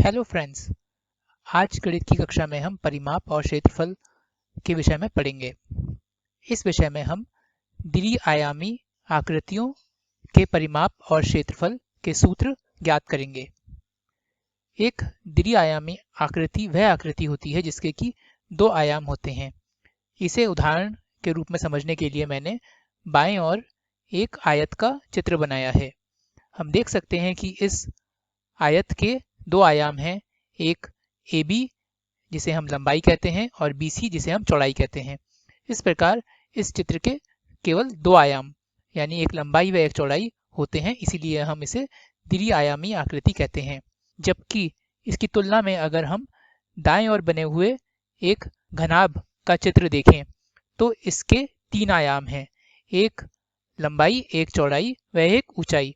Hello friends, आज गणित की कक्षा में हम परिमाप और क्षेत्रफल के विषय में पढ़ेंगे। इस विषय में हम द्वि-आयामी आकृतियों के परिमाप और क्षेत्रफल के सूत्र ज्ञात करेंगे। एक द्वि-आयामी आकृति वह आकृति होती है जिसके कि दो आयाम होते हैं। इसे उदाहरण के रूप में समझने के लिए मैंने बाएं ओर एक आयत का चित्र बनाया है। हम देख सकते हैं कि इस आयत के दो आयाम हैं, एक AB जिसे हम लंबाई कहते हैं और BC जिसे हम चौड़ाई कहते हैं। इस प्रकार इस चित्र के केवल दो आयाम यानी एक लंबाई व एक चौड़ाई होते हैं, इसीलिए हम इसे द्वि-आयामी आकृति कहते हैं। जबकि इसकी तुलना में अगर हम दाएं ओर बने हुए एक घनाभ का चित्र देखें तो इसके तीन आयाम हैं, एक लंबाई, एक चौड़ाई व एक ऊंचाई।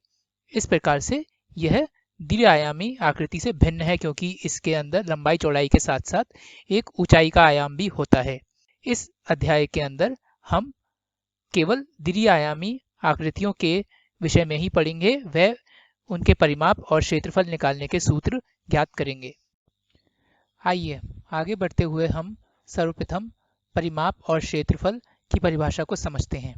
इस प्रकार से यह द्वि-आयामी आकृति से भिन्न है क्योंकि इसके अंदर लंबाई चौड़ाई के साथ साथ एक ऊंचाई का आयाम भी होता है। इस अध्याय के अंदर हम केवल द्वि-आयामी आकृतियों के विषय में ही पढ़ेंगे व उनके परिमाप और क्षेत्रफल निकालने के सूत्र ज्ञात करेंगे। आइए आगे बढ़ते हुए हम सर्वप्रथम परिमाप और क्षेत्रफल की परिभाषा को समझते हैं।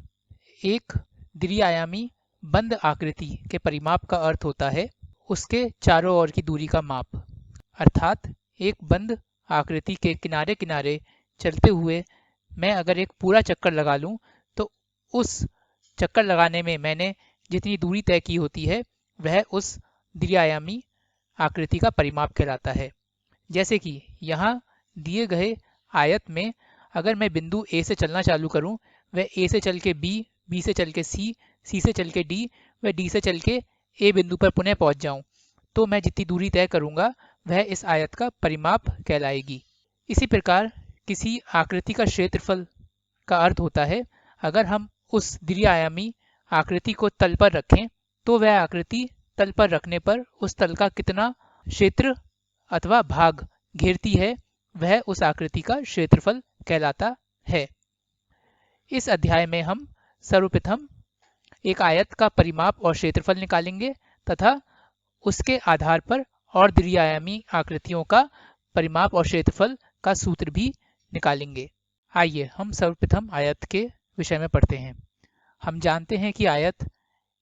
एक द्वि-आयामी बंद आकृति के परिमाप का अर्थ होता है उसके चारों ओर की दूरी का माप। अर्थात एक बंद आकृति के किनारे किनारे चलते हुए मैं अगर एक पूरा चक्कर लगा लूं तो उस चक्कर लगाने में मैंने जितनी दूरी तय की होती है वह उस द्वि-आयामी आकृति का परिमाप कहलाता है। जैसे कि यहाँ दिए गए आयत में अगर मैं बिंदु A से चलना चालू करूं, वह A से चल के B, B से चल के C, C से चल के D व D से चल के A बिंदु पर पुनः पहुंच जाऊं तो मैं जितनी दूरी तय करूंगा वह इस आयत का परिमाप कहलाएगी। इसी प्रकार किसी आकृति का क्षेत्रफल का अर्थ होता है अगर हम उस द्वि-आयामी आकृति को तल पर रखें तो वह आकृति तल पर रखने पर उस तल का कितना क्षेत्र अथवा भाग घेरती है वह उस आकृति का क्षेत्रफल कहलाता है। इस अध्याय में हम सर्वप्रथम एक आयत का परिमाप और क्षेत्रफल निकालेंगे तथा उसके आधार पर और द्वि-आयामी आकृतियों का परिमाप और क्षेत्रफल का सूत्र भी निकालेंगे। आइए हम सर्वप्रथम आयत के विषय में पढ़ते हैं। हम जानते हैं कि आयत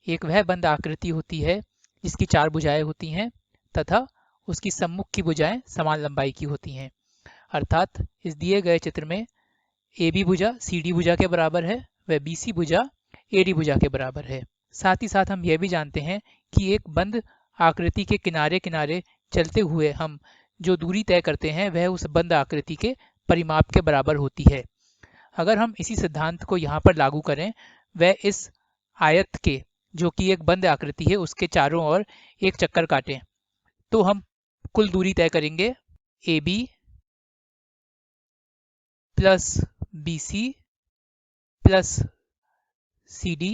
एक वह बंद आकृति होती है जिसकी चार भुजाएं होती हैं तथा उसकी सम्मुख की भुजाएं समान लंबाई की होती हैं। अर्थात इस दिए गए चित्र में AB भुजा CD भुजा के बराबर है व BC भुजा AD भुजा के बराबर है। साथ ही साथ हम यह भी जानते हैं कि एक बंद आकृति के किनारे किनारे चलते हुए हम जो दूरी तय करते हैं वह उस बंद आकृति के परिमाप के बराबर होती है। अगर हम इसी सिद्धांत को यहाँ पर लागू करें वह इस आयत के जो कि एक बंद आकृति है उसके चारों ओर एक चक्कर काटें तो हम कुल दूरी तय करेंगे AB plus BC plus CD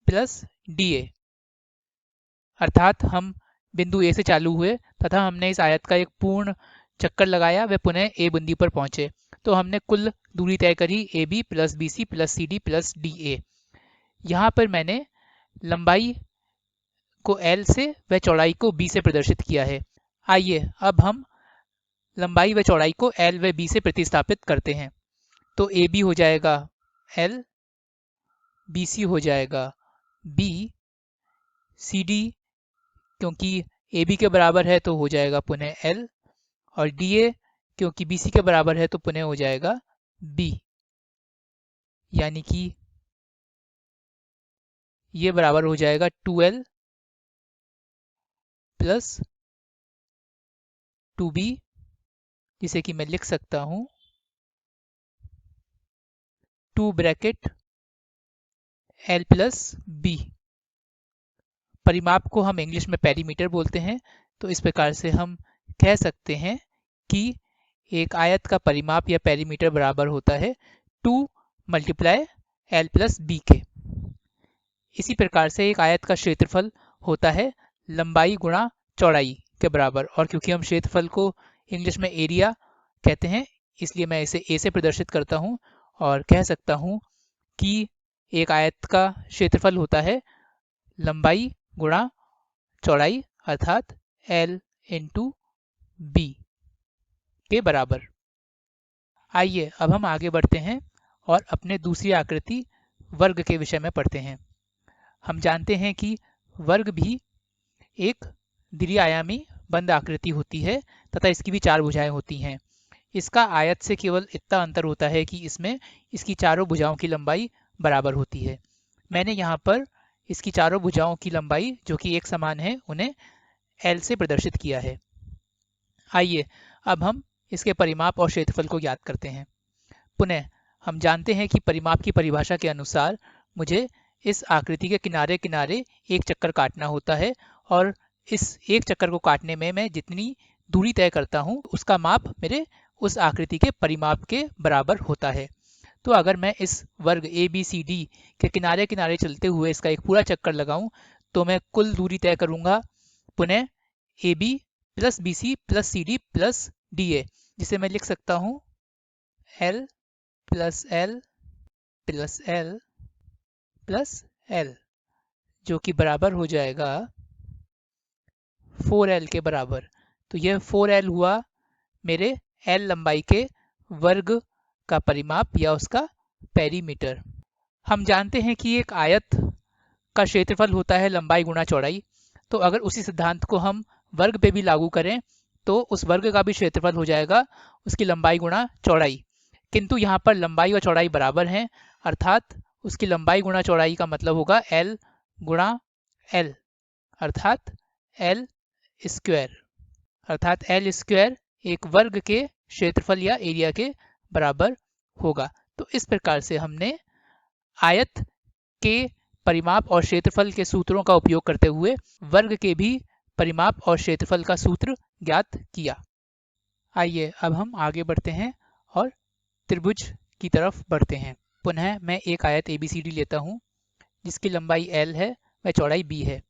plus DA। अर्थात हम बिंदु A से चालू हुए तथा हमने इस आयत का एक पूर्ण चक्कर लगाया व पुनः A बिंदु पर पहुंचे तो हमने कुल दूरी तय करी AB plus BC plus CD plus DA। यहाँ पर मैंने लंबाई को L से व चौड़ाई को B से प्रदर्शित किया है। आइए अब हम लंबाई व चौड़ाई को L व B से प्रतिस्थापित करते हैं तो AB हो जाएगा L, BC हो जाएगा B, CD क्योंकि AB के बराबर है तो हो जाएगा पुनः L और DA क्योंकि BC के बराबर है तो पुनः हो जाएगा B, यानी कि ये बराबर हो जाएगा 2L प्लस 2B जिसे कि मैं लिख सकता हूँ 2 ब्रैकेट L प्लस B। परिमाप को हम इंग्लिश में पेरीमीटर बोलते हैं तो इस प्रकार से हम कह सकते हैं कि एक आयत का परिमाप या पेरीमीटर बराबर होता है 2 मल्टीप्लाई L प्लस B के। इसी प्रकार से एक आयत का क्षेत्रफल होता है लंबाई गुणा चौड़ाई के बराबर और क्योंकि हम क्षेत्रफल को इंग्लिश में एरिया कहते हैं इसलिए मैं इसे A से प्रदर्शित करता हूँ और कह सकता हूँ कि एक आयत का क्षेत्रफल होता है लंबाई गुणा चौड़ाई अर्थात L इंटू b के बराबर। आइए अब हम आगे बढ़ते हैं और अपने दूसरी आकृति वर्ग के विषय में पढ़ते हैं। हम जानते हैं कि वर्ग भी एक द्विआयामी बंद आकृति होती है तथा इसकी भी 4 भुजाएं होती हैं। इसका आयत से केवल इतना अंतर होता है कि इसमें इसकी चारों भुजाओं की लंबाई बराबर होती है। मैंने यहाँ पर इसकी चारों भुजाओं की लंबाई जो कि एक समान है उन्हें L से प्रदर्शित किया है। आइए अब हम इसके परिमाप और क्षेत्रफल को ज्ञात करते हैं। पुनः हम जानते हैं कि परिमाप की परिभाषा के अनुसार मुझे इस आकृति के किनारे किनारे एक चक्कर काटना होता है और इस एक चक्कर को काटने में मैं जितनी दूरी तय करता हूँ उसका माप मेरे उस आकृति के परिमाप के बराबर होता है। तो अगर मैं इस वर्ग ABCD के किनारे किनारे चलते हुए इसका एक पूरा चक्कर लगाऊं तो मैं कुल दूरी तय करूंगा पुनः AB plus BC plus CD plus DA, जिसे मैं लिख सकता हूं L plus L plus L plus L, जो कि बराबर हो जाएगा 4L के बराबर। तो यह 4L हुआ मेरे L लंबाई के वर्ग का परिमाप या उसका पेरीमीटर। हम जानते हैं कि एक आयत का क्षेत्रफल होता है लंबाई गुणा चौड़ाई। तो अगर उसी सिद्धांत को हम वर्ग पे भी लागू करें तो उस वर्ग का भी क्षेत्रफल हो जाएगा उसकी लंबाई गुणा चौड़ाई। किंतु यहाँ पर लंबाई और चौड़ाई बराबर हैं, अर्थात उसकी लंबाई गुणा चौड़ाई का मतलब होगा L गुणा L, अर्थात L स्क्वायर, अर्थात L स्क्वायर एक वर्ग के क्षेत्रफल या एरिया के बराबर होगा। तो इस प्रकार से हमने आयत के परिमाप और क्षेत्रफल के सूत्रों का उपयोग करते हुए वर्ग के भी परिमाप और क्षेत्रफल का सूत्र ज्ञात किया। आइए अब हम आगे बढ़ते हैं और त्रिभुज की तरफ बढ़ते हैं। पुनः मैं एक आयत ABCD लेता हूं जिसकी लंबाई L है व चौड़ाई B है।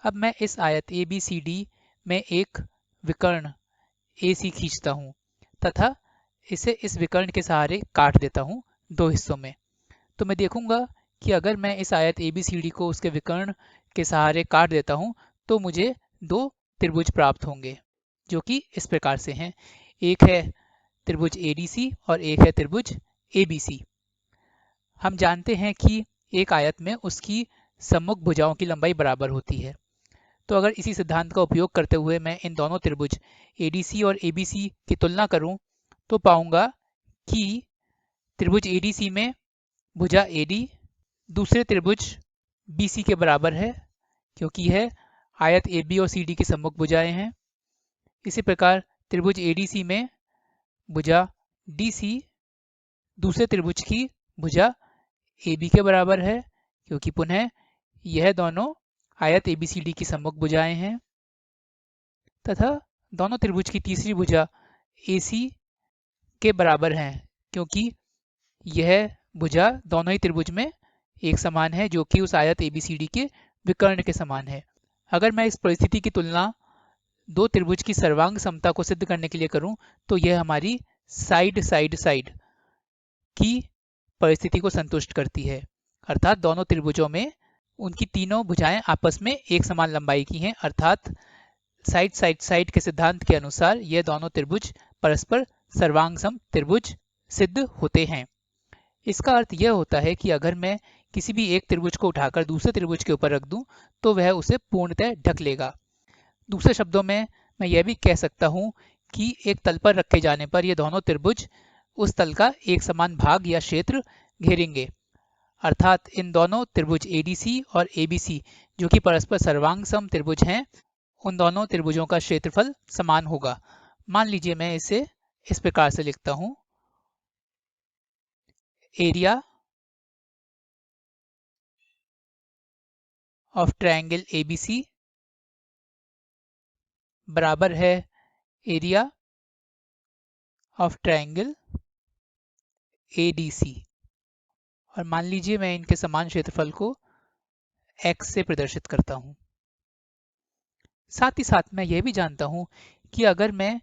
अब मैं इस आयत ABCD में एक विकर्ण AC खींचता हूं तथा इसे इस विकर्ण के सहारे काट देता हूं 2 हिस्सों में। तो मैं देखूंगा कि अगर मैं इस आयत ABCD को उसके विकर्ण के सहारे काट देता हूं तो मुझे 2 त्रिभुज प्राप्त होंगे जो कि इस प्रकार से हैं। एक है त्रिभुज ADC और एक है त्रिभुज ABC। हम जानते हैं कि एक आयत में उसकी सम्मुख भुजाओं की लंबाई बराबर होती है। तो अगर इसी सिद्धांत का उपयोग करते हुए मैं इन दोनों त्रिभुज ADC और ABC की तुलना करूं तो पाऊंगा कि त्रिभुज ADC में भुजा AD दूसरे त्रिभुज BC के बराबर है क्योंकि यह आयत AB और CD की सम्मुख भुजाएं हैं। इसी प्रकार त्रिभुज ADC में भुजा DC दूसरे त्रिभुज की भुजा AB के बराबर है क्योंकि पुनः यह दोनों आयत ABCD की सम्मुख भुजाएं हैं, तथा दोनों त्रिभुज की तीसरी भुजा AC के बराबर है क्योंकि यह भुजा दोनों ही त्रिभुज में एक समान है जो कि उस आयत ABCD के विकर्ण के समान है। अगर मैं इस परिस्थिति की तुलना 2 त्रिभुज की सर्वांग समता को सिद्ध करने के लिए करूं तो यह हमारी साइड साइड साइड की परिस्थिति को संतुष्ट करती है, अर्थात दोनों त्रिभुजों में उनकी तीनों भुजाएं आपस में एक समान लंबाई की हैं, अर्थात साइड साइड साइड के सिद्धांत के अनुसार यह दोनों त्रिभुज परस्पर सर्वांग सम त्रिभुज सिद्ध होते हैं। इसका अर्थ यह होता है कि अगर मैं किसी भी एक त्रिभुज को उठाकर दूसरे त्रिभुज के ऊपर रख दूं तो वह उसे पूर्णतः ढक लेगा। दूसरे शब्दों में मैं यह भी कह सकता हूं कि एक तल पर रखे जाने पर ये दोनों त्रिभुज उस तल का एक समान भाग या क्षेत्र घेरेंगे, अर्थात इन दोनों त्रिभुज ADC और ABC जो कि परस्पर सर्वांग सम त्रिभुज हैं, उन दोनों त्रिभुजों का क्षेत्रफल समान होगा। मान लीजिए मैं इसे इस प्रकार से लिखता हूं, एरिया ऑफ ट्रायंगल ABC बराबर है एरिया ऑफ ट्रायंगल ADC, और मान लीजिए मैं इनके समान क्षेत्रफल को x से प्रदर्शित करता हूं। साथ ही साथ मैं यह भी जानता हूं कि अगर मैं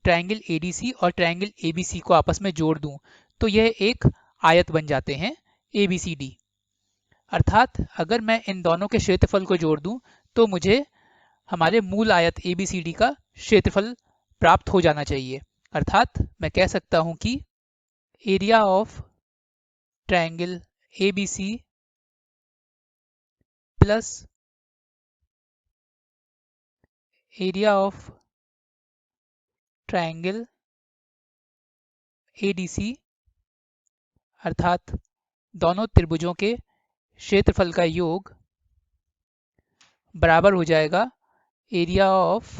ट्रायंगल ADC और ट्रायंगल ABC को आपस में जोड़ दूं तो यह एक आयत बन जाते हैं ABCD, अर्थात अगर मैं इन दोनों के क्षेत्रफल को जोड़ दूं तो मुझे हमारे मूल आयत ABCD का क्षेत्रफल प्राप्त हो जाना चाहिए। अर्थात मैं कह सकता हूं कि area of triangle ABC plus area of triangle ADC अर्थात दोनों त्रिभुजों के क्षेत्रफल का योग बराबर हो जाएगा एरिया ऑफ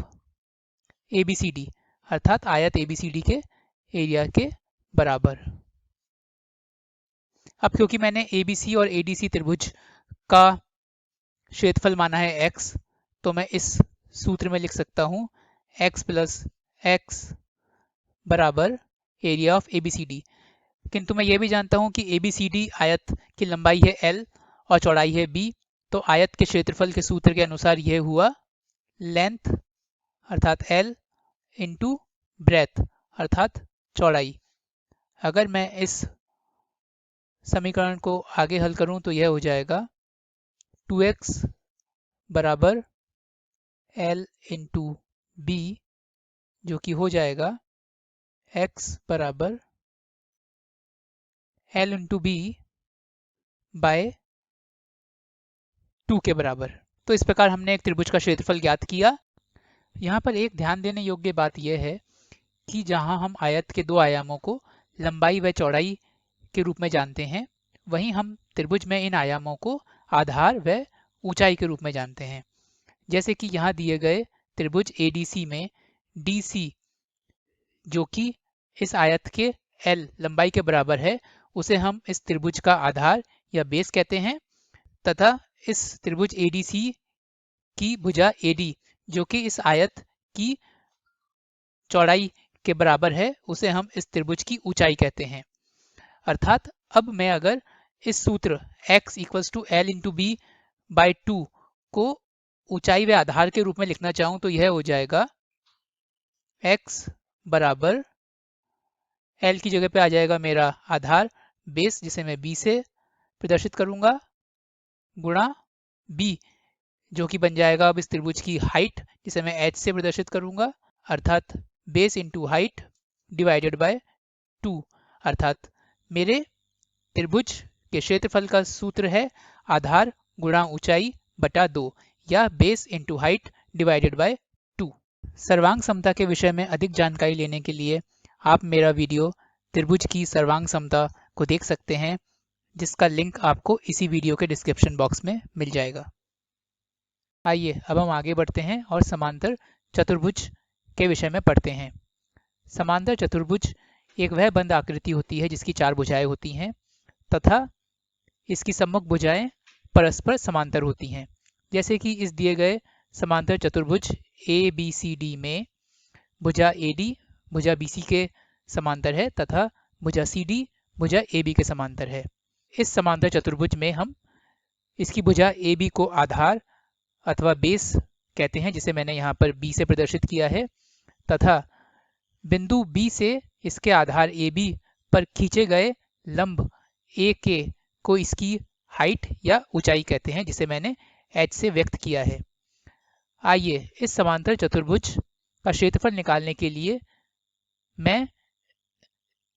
ABCD अर्थात आयत ABCD के एरिया के बराबर। अब क्योंकि मैंने ABC और ADC त्रिभुज का क्षेत्रफल माना है x, तो मैं इस सूत्र में लिख सकता हूं x प्लस x बराबर एरिया ऑफ ABCD। किंतु मैं ये भी जानता हूं कि ABCD आयत की लंबाई है L और चौड़ाई है B, तो आयत के क्षेत्रफल के सूत्र के अनुसार यह हुआ लेंथ अर्थात L इंटू ब्रेथ अर्थात चौड़ाई। अगर मैं इस समीकरण को आगे हल करूं तो यह हो जाएगा 2x बराबर L इंटू B, जो कि हो जाएगा x बराबर L इंटू B बाय 2 के बराबर। तो इस प्रकार हमने एक त्रिभुज का क्षेत्रफल ज्ञात किया। यहाँ पर एक ध्यान देने योग्य बात यह है कि जहाँ हम आयत के दो आयामों को लंबाई व चौड़ाई के रूप में जानते हैं, वहीं हम त्रिभुज में इन आयामों को आधार व ऊंचाई के रूप में जानते हैं। जैसे कि यहाँ दिए गए त्रिभुज ADC में DC जो कि इस आयत के L लंबाई के बराबर है, उसे हम इस त्रिभुज का आधार या बेस कहते हैं, तथा इस त्रिभुज ADC की भुजा AD जो कि इस आयत की चौड़ाई के बराबर है, उसे हम इस त्रिभुज की ऊंचाई कहते हैं। अर्थात अब मैं अगर इस सूत्र x equals to L into B by 2 को ऊंचाई व आधार के रूप में लिखना चाहूं तो यह हो जाएगा x बराबर L की जगह पे आ जाएगा मेरा आधार बेस, जिसे मैं B से प्रदर्शित करूंगा, गुणा B जो कि बन जाएगा अब इस त्रिभुज की हाइट, जिसे मैं h से प्रदर्शित करूंगा, अर्थात base into height divided by 2। अर्थात मेरे त्रिभुज के क्षेत्रफल का सूत्र है आधार गुणा ऊंचाई बटा 2 या base into height divided by 2। सर्वांग समता के विषय में अधिक जानकारी लेने के लिए आप मेरा वीडियो त्रिभुज की सर्वांग समता को देख सकते हैं, जिसका लिंक आपको इसी वीडियो के डिस्क्रिप्शन बॉक्स में मिल जाएगा। आइए अब हम आगे बढ़ते हैं और समांतर चतुर्भुज के विषय में पढ़ते हैं। समांतर चतुर्भुज एक वह बंद आकृति होती है जिसकी 4 भुजाएं होती हैं तथा इसकी सम्मुख भुजाएं परस्पर समांतर होती हैं। जैसे कि इस दिए गए समांतर चतुर्भुज ABCD में भुजा AD भुजा BC के समांतर है तथा भुजा CD भुजा AB के समांतर है। इस समांतर चतुर्भुज में हम इसकी भुजा AB को आधार अथवा बेस कहते हैं, जिसे मैंने यहाँ पर B से प्रदर्शित किया है, तथा बिंदु B से इसके आधार AB पर खींचे गए लंब AK को इसकी हाइट या ऊंचाई कहते हैं, जिसे मैंने h से व्यक्त किया है। आइए इस समांतर चतुर्भुज का क्षेत्रफल निकालने के लिए मैं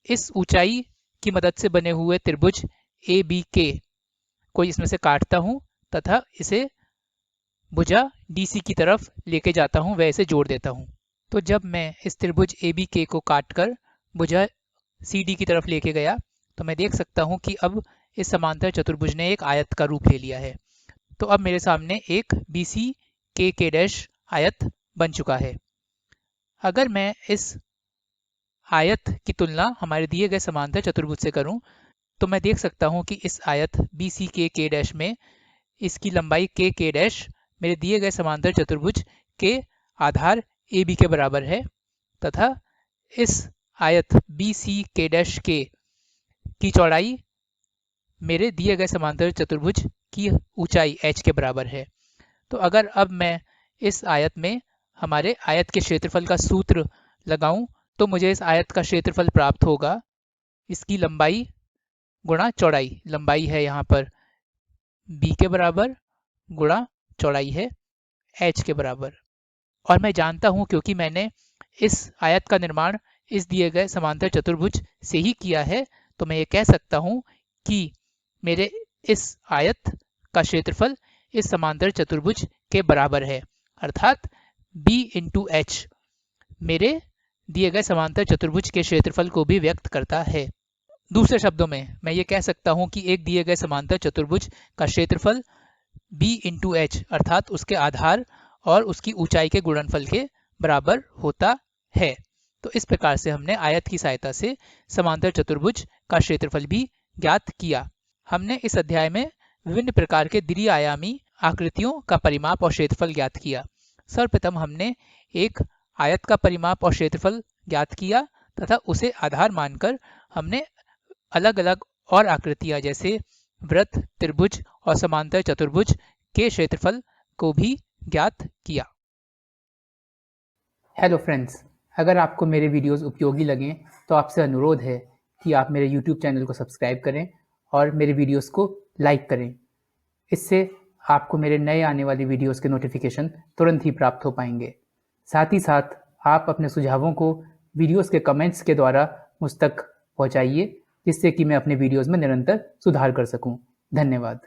इस ऊंचाई की मदद से बने हुए त्रिभुज ABK को इसमें से काटता हूं तथा इसे भुजा DC की तरफ लेके जाता हूं व इसे जोड़ देता हूं। तो जब मैं इस त्रिभुज ABK को काटकर भुजा CD की तरफ लेके गया तो मैं देख सकता हूं कि अब इस समांतर चतुर्भुज ने एक आयत का रूप ले लिया है। तो अब मेरे सामने एक BCKK' आयत बन चुका है। अगर मैं इस आयत की तुलना हमारे दिए गए समांतर चतुर्भुज से करूं तो मैं देख सकता हूं कि इस आयत BCKK' में इसकी लंबाई KK' मेरे दिए गए समांतर चतुर्भुज के आधार AB के बराबर है तथा इस आयत BCK' की चौड़ाई मेरे दिए गए समांतर चतुर्भुज की ऊंचाई h के बराबर है। तो अगर अब मैं इस आयत में हमारे आयत के क्षेत्रफल का सूत्र लगाऊं तो मुझे इस आयत का क्षेत्रफल प्राप्त होगा इसकी लंबाई गुणा चौड़ाई। लंबाई है यहाँ पर b के बराबर गुणा चौड़ाई है h के बराबर। और मैं जानता हूँ क्योंकि मैंने इस आयत का निर्माण इस दिए गए समांतर चतुर्भुज से ही किया है, तो मैं ये कह सकता हूँ कि मेरे इस आयत का क्षेत्रफल इस समांतर चतुर्भुज के बराबर है, अर्थात b इंटू एच मेरे दिए गए समांतर चतुर्भुज के क्षेत्रफल को भी व्यक्त करता है। दूसरे शब्दों में मैं ये कह सकता हूँ कि एक दिए गए समांतर चतुर्भुज का क्षेत्रफल b इंटू एच अर्थात उसके आधार और उसकी ऊंचाई के गुणनफल के बराबर होता है। तो इस प्रकार से हमने आयत की सहायता से समांतर चतुर्भुज का क्षेत्रफल भी ज्ञात किया। हमने इस अध्याय में विभिन्न प्रकार के द्विआयामी आकृतियों का परिमाप और क्षेत्रफल ज्ञात किया। सर्वप्रथम हमने एक आयत का परिमाप और क्षेत्रफल ज्ञात किया तथा उसे आधार मानकर हमने अलग अलग और आकृतियां जैसे वृत्त, त्रिभुज और समांतर चतुर्भुज के क्षेत्रफल को भी ज्ञात किया। हेलो फ्रेंड्स, अगर आपको मेरे वीडियोस उपयोगी लगें तो आपसे अनुरोध है कि आप मेरे YouTube चैनल को सब्सक्राइब करें और मेरे वीडियोस को लाइक करें। इससे आपको मेरे नए आने वाली वीडियोस के नोटिफिकेशन तुरंत ही प्राप्त हो पाएंगे। साथ ही साथ आप अपने सुझावों को वीडियोस के कमेंट्स के द्वारा मुझ तक पहुँचाइए, जिससे कि मैं अपने वीडियोस में निरंतर सुधार कर सकूँ। धन्यवाद।